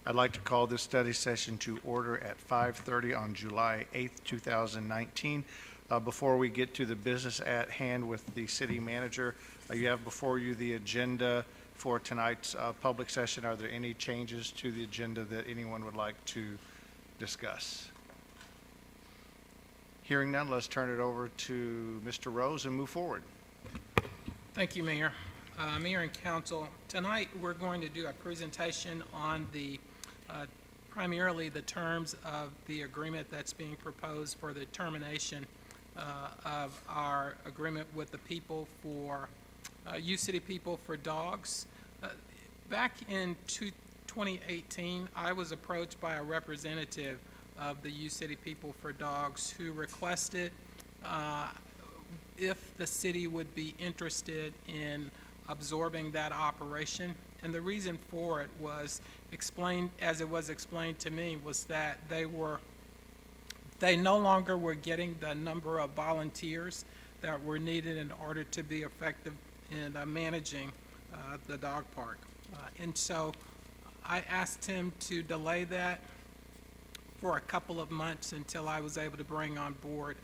I'd like to call this study session to order at 5:30 on July 8th, 2019. Before we get to the business at hand with the city manager, you have before you the agenda for tonight's public session. Are there any changes to the agenda that anyone would like to discuss? Hearing none, let's turn it over to Mr. Rose and move forward. Thank you, Mayor. Mayor and Council, tonight we're going to do a presentation on primarily the terms of the agreement that's being proposed for the termination of our agreement with the people for U-City People for Dogs. Back in 2018, I was approached by a representative of the U-City People for Dogs who requested if the city would be interested in absorbing that operation. And the reason for it was explained, as it was explained to me, was that they no longer were getting the number of volunteers that were needed in order to be effective in managing the dog park. And so I asked him to delay that for a couple of months until I was able to bring on board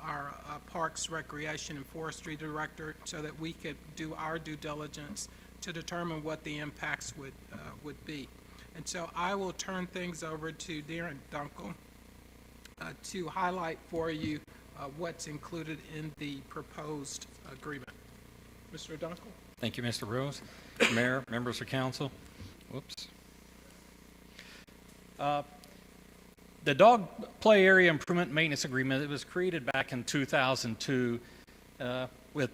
our Parks, Recreation, and Forestry Director so that we could do our due diligence to determine what the impacts would be. And so I will turn things over to Darren Dunkel to highlight for you what's included in the proposed agreement. Mr. Dunkel? Thank you, Mr. Rose. Mayor, members of council. Whoops. The Dog Play Area Improvement Maintenance Agreement, it was created back in 2002 with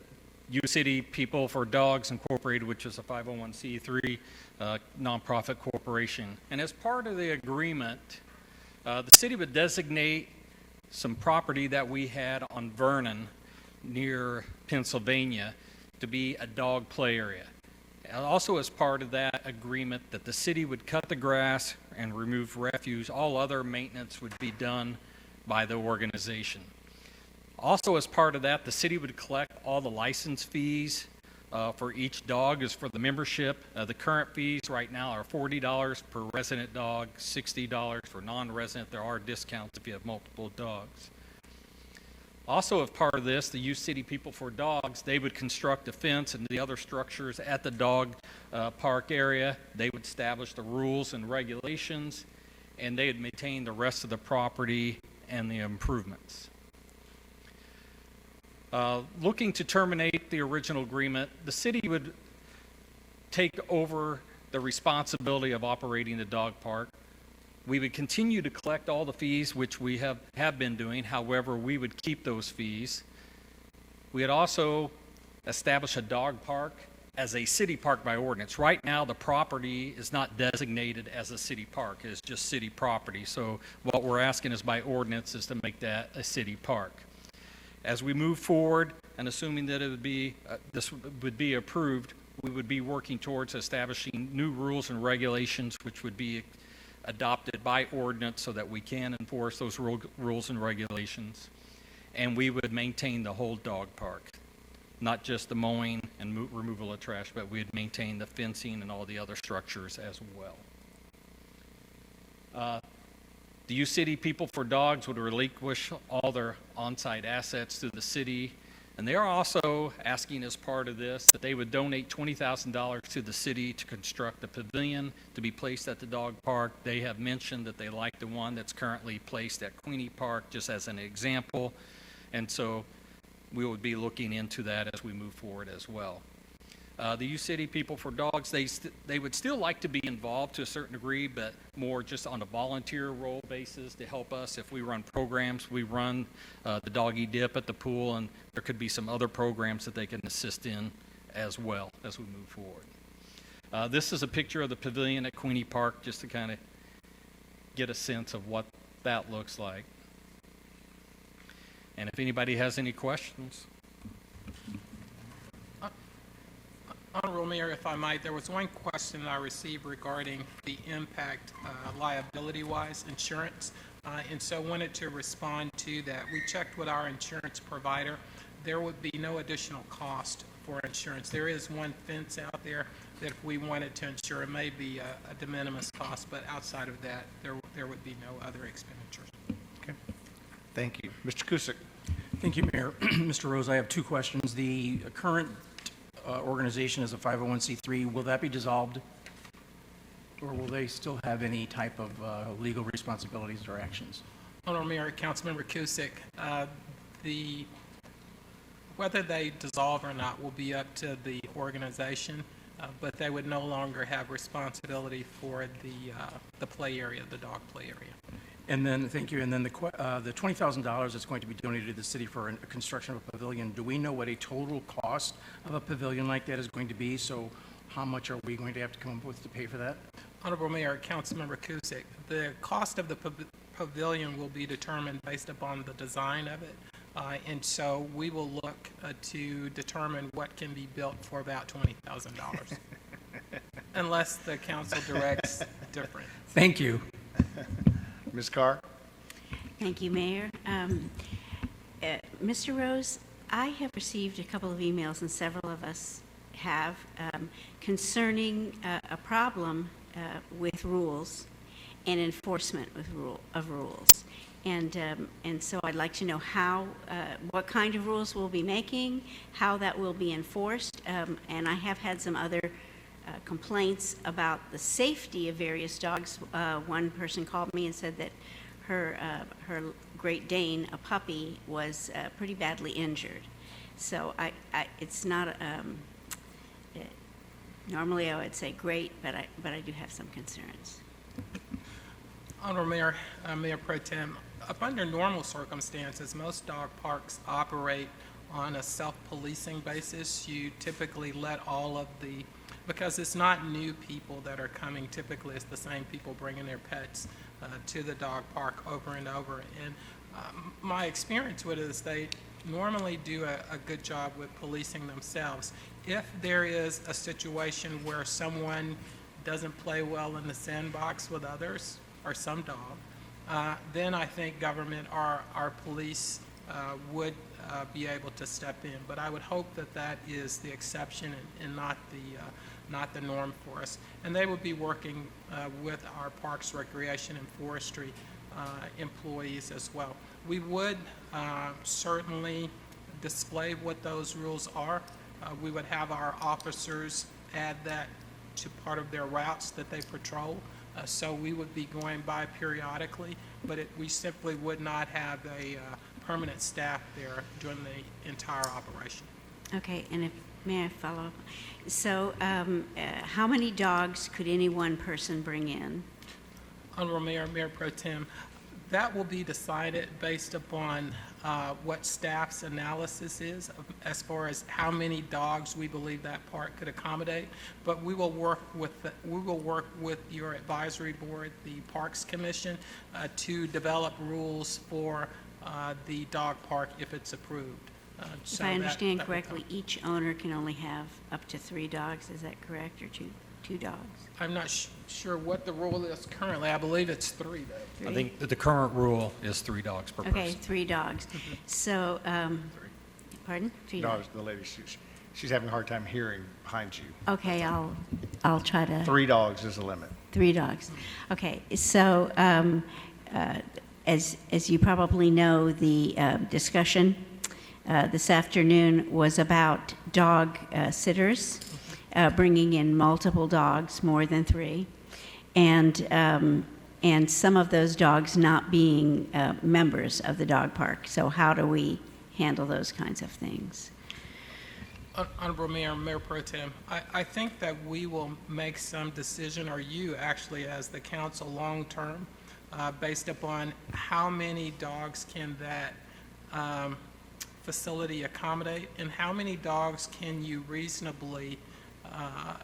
U-City People for Dogs Incorporated, which is a 501c3 nonprofit corporation. And as part of the agreement, the city would designate some property that we had on Vernon near Pennsylvania to be a dog play area. And also as part of that agreement that the city would cut the grass and remove refuse. All other maintenance would be done by the organization. Also as part of that, the city would collect all the license fees for each dog is for the membership. The current fees right now are $40 per resident dog, $60 for non-resident. There are discounts if you have multiple dogs. Also, as part of this, the U-City People for Dogs, they would construct a fence and the other structures at the dog park area. They would establish the rules and regulations, and they would maintain the rest of the property and the improvements. Looking to terminate the original agreement, the city would take over the responsibility of operating the dog park. We would continue to collect all the fees, which we have been doing. However, we would keep those fees. We would also establish a dog park as a city park by ordinance. Right now, the property is not designated as a city park. It is just city property. So what we're asking is by ordinance is to make that a city park. As we move forward, and assuming that it would be this would be approved, we would be working towards establishing new rules and regulations, which would be adopted by ordinance so that we can enforce those rules and regulations. And we would maintain the whole dog park, not just the mowing and removal of trash, but we'd maintain the fencing and all the other structures as well. The U-City People for Dogs would relinquish all their on-site assets to the city, and they are also asking as part of this that they would donate $20,000 to the city to construct a pavilion to be placed at the dog park. They have mentioned that they like the one that's currently placed at Queenie Park, just as an example, and so we would be looking into that as we move forward as well. The U-City People for Dogs, they would still like to be involved to a certain degree, but more just on a volunteer role basis to help us. If we run programs, we run the doggy dip at the pool, and there could be some other programs that they can assist in as well as we move forward. This is a picture of the pavilion at Queenie Park, just to kind of get a sense of what that looks like. And if anybody has any questions. Honorable Mayor, if I might, there was one question I received regarding the impact liability-wise insurance, and so wanted to respond to that. We checked with our insurance provider. There would be no additional cost for insurance. There is one fence out there that if we wanted to insure, it may be a de minimis cost, but outside of that, there would be no other expenditures. Okay. Thank you. Mr. Kusick. Thank you, Mayor. Mr. Rose, I have two questions. The current organization is a 501c3. Will that be dissolved? Or will they still have any type of legal responsibilities or actions? Honorable Mayor, Councilmember Cusick, whether they dissolve or not will be up to the organization, but they would no longer have responsibility for the play area, the dog play area. And then, thank you, and then the $20,000 that's going to be donated to the city for a construction of a pavilion, do we know what a total cost of a pavilion like that is going to be? So how much are we going to have to come up with to pay for that? Honorable Mayor, Councilmember Cusick, the cost of the pavilion will be determined based upon the design of it. And so we will look to determine what can be built for about $20,000, unless the council directs different. Thank you. Ms. Carr. Thank you, Mayor. Mr. Rose, I have received a couple of emails, and several of us have, concerning a problem with rules and enforcement of rules. And so I'd like to know what kind of rules we'll be making, how that will be enforced, and I have had some other complaints about the safety of various dogs. One person called me and said that her Great Dane, a puppy, was pretty badly injured. So it's not normally I would say great, but I do have some concerns. Honorable Mayor, Mayor Pro Tem, up under normal circumstances, most dog parks operate on a self-policing basis. You typically let all of because it's not new people that are coming, typically it's the same people bringing their pets to the dog park over and over. And my experience with it is they normally do a good job with policing themselves. If there is a situation where someone doesn't play well in the sandbox with others, or some dog, then I think government, our police would be able to step in. But I would hope that that is the exception and not the norm for us. And they would be working with our Parks, Recreation, and Forestry employees as well. We would certainly display what those rules are. We would have our officers add that to part of their routes that they patrol. So we would be going by periodically, but we simply would not have a permanent staff there during the entire operation. Okay, and may I follow up? So how many dogs could any one person bring in? Honorable Mayor, Mayor Pro Tem, that will be decided based upon what staff's analysis is as far as how many dogs we believe that park could accommodate. But we will work with your advisory board, the Parks Commission, to develop rules for the dog park if it's approved. If I understand correctly, each owner can only have up to 3 dogs, is that correct, or two dogs? I'm not sure what the rule is currently. I believe it's 3, though. I think that the current rule is 3 dogs per person. Okay, 3 dogs. So, pardon? 3 No, dogs. the lady, she's having a hard time hearing behind you. Okay, I'll try to. 3 dogs is the limit. 3 dogs. Okay, so as you probably know, the discussion this afternoon was about dog sitters bringing in multiple dogs, more than 3, and some of those dogs not being members of the dog park. So how do we handle those kinds of things? Honorable Mayor, Mayor Pro Tem, I think that we will make some decision, or you actually as the council, long-term, based upon how many dogs can that facility accommodate, and how many dogs can you reasonably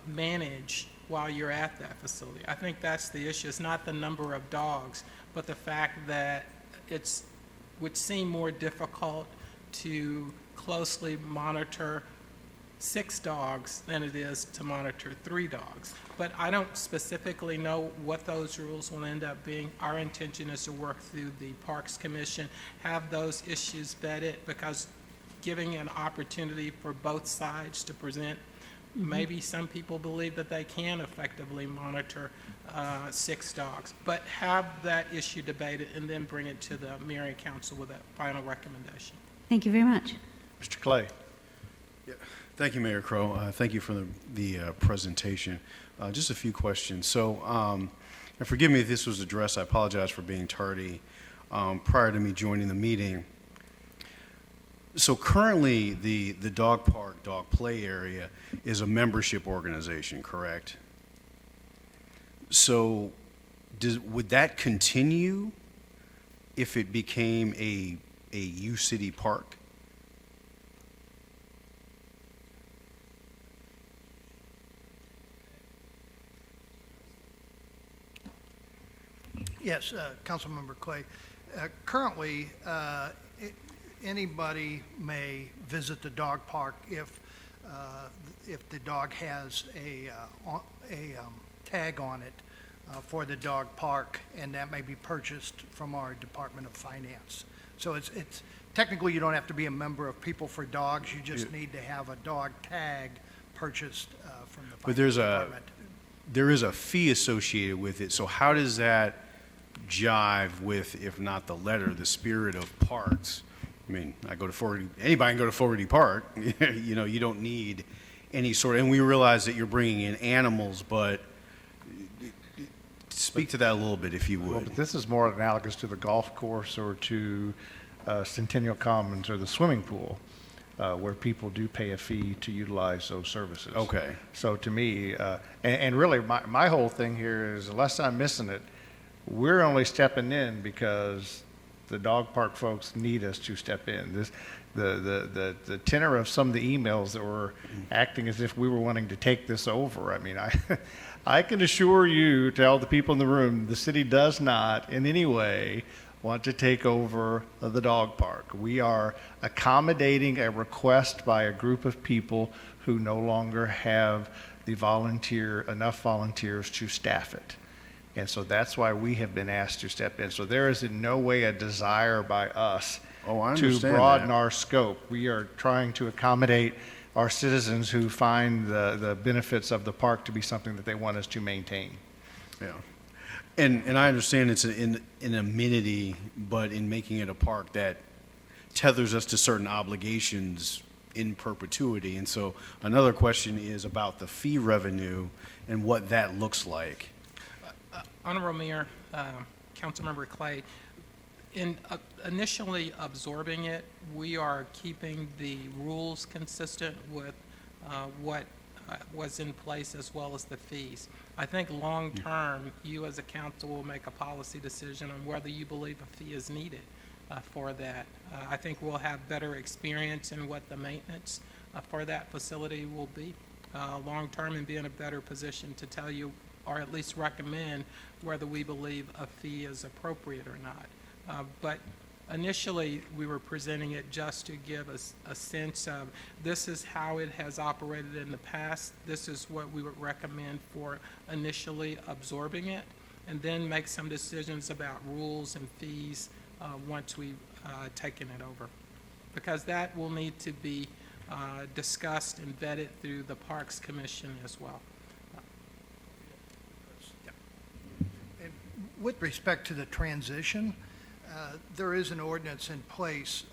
manage while you're at that facility. I think that's the issue. It's not the number of dogs, but the fact that it would seem more difficult to closely monitor 6 dogs than it is to monitor 3 dogs. But I don't specifically know what those rules will end up being. Our intention is to work through the Parks Commission, have those issues vetted, because giving an opportunity for both sides to present. Maybe some people believe that they can effectively monitor 6 dogs, but have that issue debated and then bring it to the mayor and council with a final recommendation. Thank you very much. Mr. Clay? Thank you, Mayor Crow. Thank you for the presentation. Just a few questions. So, and forgive me if this was addressed. I apologize for being tardy prior to me joining the meeting. So currently, the dog park, dog play area is a membership organization, correct? So would that continue if it became a U-City park? Yes, Councilmember Clay. Currently, anybody may visit the dog park if the dog has a tag on it for the dog park, and that may be purchased from our Department of Finance. So it's technically, you don't have to be a member of People for Dogs. You just need to have a dog tag purchased from the But Finance Department. there is a fee associated with it, so how does that jive with, if not the letter, the spirit of parks? I mean, anybody can go to Fogarty Park, you know, you don't need any sort, and we realize that you're bringing in animals, but speak to that a little bit, if you Well, would. but this is more analogous to the golf course or to Centennial Commons or the swimming pool, where people do pay a fee to utilize those services. Okay. So to me, and really, my whole thing here is, unless I'm missing it, we're only stepping in because the dog park folks need us to step in. The tenor of some of the emails that were acting as if we were wanting to take this over. I mean, I can assure you, tell the people in the room, the city does not in any way want to take over the dog park. We are accommodating a request by a group of people who no longer have enough volunteers to staff it. And so that's why we have been asked to step in. So there is in no way a desire by us Oh, I to understand broaden that. our scope. We are trying to accommodate our citizens who find the benefits of the park to be something that they want us to maintain. Yeah. And I understand it's an amenity, but in making it a park that tethers us to certain obligations in perpetuity. And so another question is about the fee revenue and what that looks like. Honorable Mayor, Councilmember Clay, in initially absorbing it, we are keeping the rules consistent with what was in place as well as the fees. I think long-term, you as a council will make a policy decision on whether you believe a fee is needed for that. I think we'll have better experience in what the maintenance for that facility will be long-term, and be in a better position to tell you, or at least recommend, whether we believe a fee is appropriate or not. But initially, we were presenting it just to give us a sense of, this is how it has operated in the past, this is what we would recommend for initially absorbing it, and then make some decisions about rules and fees once we've taken it over. Because that will need to be discussed and vetted through the Parks Commission as well. With respect to the transition, there is an ordinance in place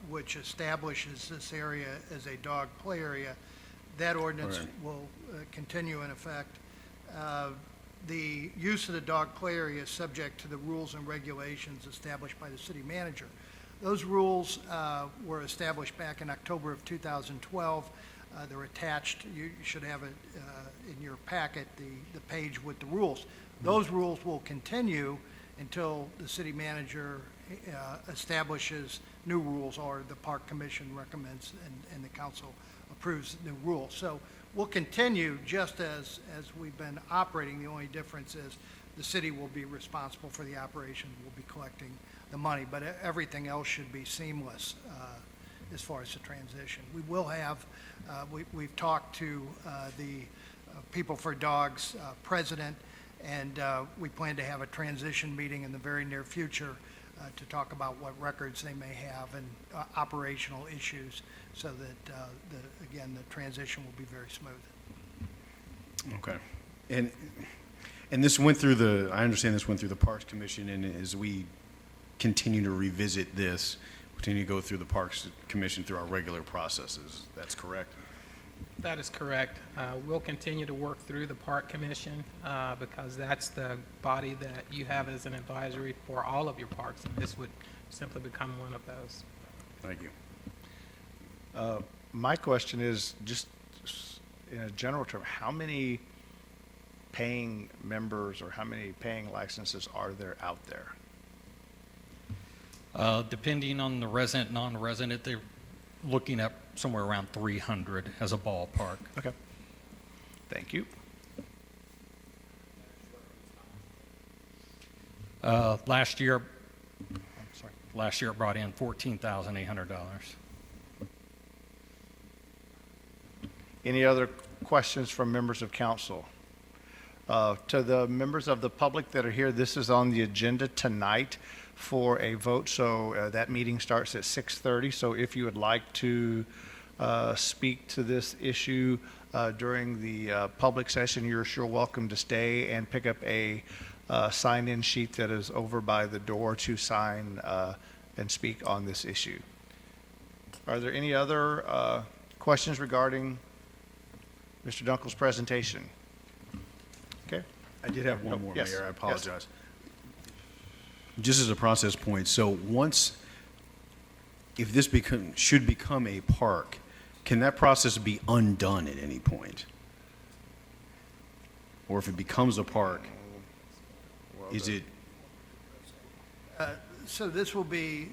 which establishes this area as a dog play area. That ordinance Right. will continue in effect. The use of the dog play area is subject to the rules and regulations established by the city manager. Those rules were established back in October of 2012. They're attached, you should have it in your packet, the page with the rules. Those rules will continue until the city manager establishes new rules, or the Park Commission recommends and the council approves new rules. So we'll continue just as we've been operating. The only difference is the city will be responsible for the operation, we'll be collecting the money, but everything else should be seamless as far as the transition. We will have, we've talked to the People for Dogs president, and we plan to have a transition meeting in the very near future to talk about what records they may have and operational issues so that, again, the transition will be very smooth. Okay. And this went through I understand this went through the Parks Commission, and as we continue to revisit this, continue to go through the Parks Commission through our regular processes. That's correct? That is correct. We'll continue to work through the Park Commission because that's the body that you have as an advisory for all of your parks, and this would simply become one of those. Thank you. My question is, just in a general term, how many paying members or how many paying licenses are there out there? Depending on the resident, non-resident, they're looking at somewhere around 300 as a ballpark. Okay. Thank you. Last year it brought in $14,800. Any other questions from members of council? To the members of the public that are here, this is on the agenda tonight for a vote, so that meeting starts at 6:30. So if you would like to speak to this issue during the public session, you're sure welcome to stay and pick up a sign-in sheet that is over by the door to sign and speak on this issue. Are there any other questions regarding Mr. Dunkel's presentation? Okay. I did have one more, Yes, Mayor. I yes. apologize. Just as a process point, so if this should become a park, can that process be undone at any point? Or if it becomes a park, is it, So this will be,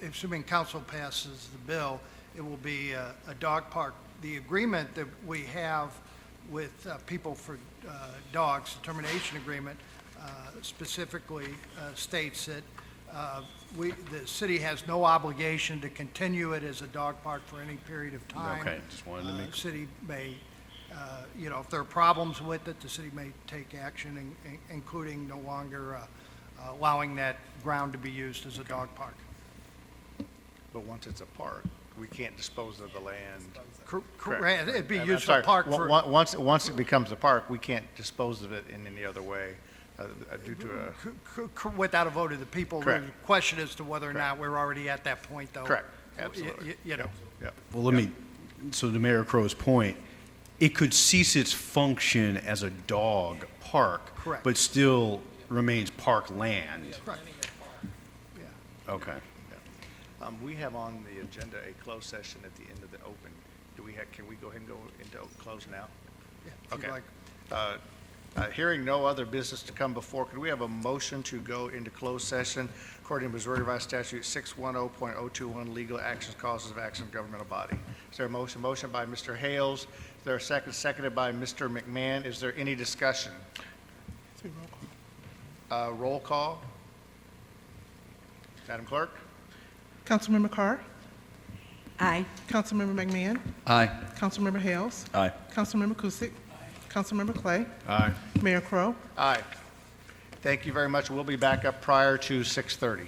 assuming council passes the bill, it will be a dog park. The agreement that we have with People for Dogs, the termination agreement, specifically states that the city has no obligation to continue it as a dog park for any period of time. okay, just wanted to make, City may, if there are problems with it, the city may take action, including no longer allowing that ground to be used as a dog park. But once it's a park, we can't dispose of the land. Correct. It'd be I'm used for sorry, a park for. Once it becomes a park, we can't dispose of it in any other way due to a, Without a vote of the people. Correct. The question as to whether or not we're already at that point, though. correct, absolutely. You know, Yeah. well, so to Mayor Crow's point, it could cease its function as a dog park. Correct. But still remains park land. right. Yeah. Okay. We have on the agenda a closed session at the end of the open. Can we go ahead and go into close now? Yeah, if you'd Okay. like. Hearing no other business to come before, could we have a motion to go into closed session according to Missouri Revised Statute 610.021, legal actions, causes of action of governmental body? Is there a motion? Motion by Mr. Hales. Is there a second? Seconded by Mr. McMahon. Is there any discussion? Roll call. Madam Clerk? Councilmember Carr, Aye. Councilmember McMahon, Aye. Councilmember Hales, Aye. Councilmember Kusick, Councilmember Clay, Aye. Mayor Crow. Aye. Thank you very much. We'll be back up prior to 6:30.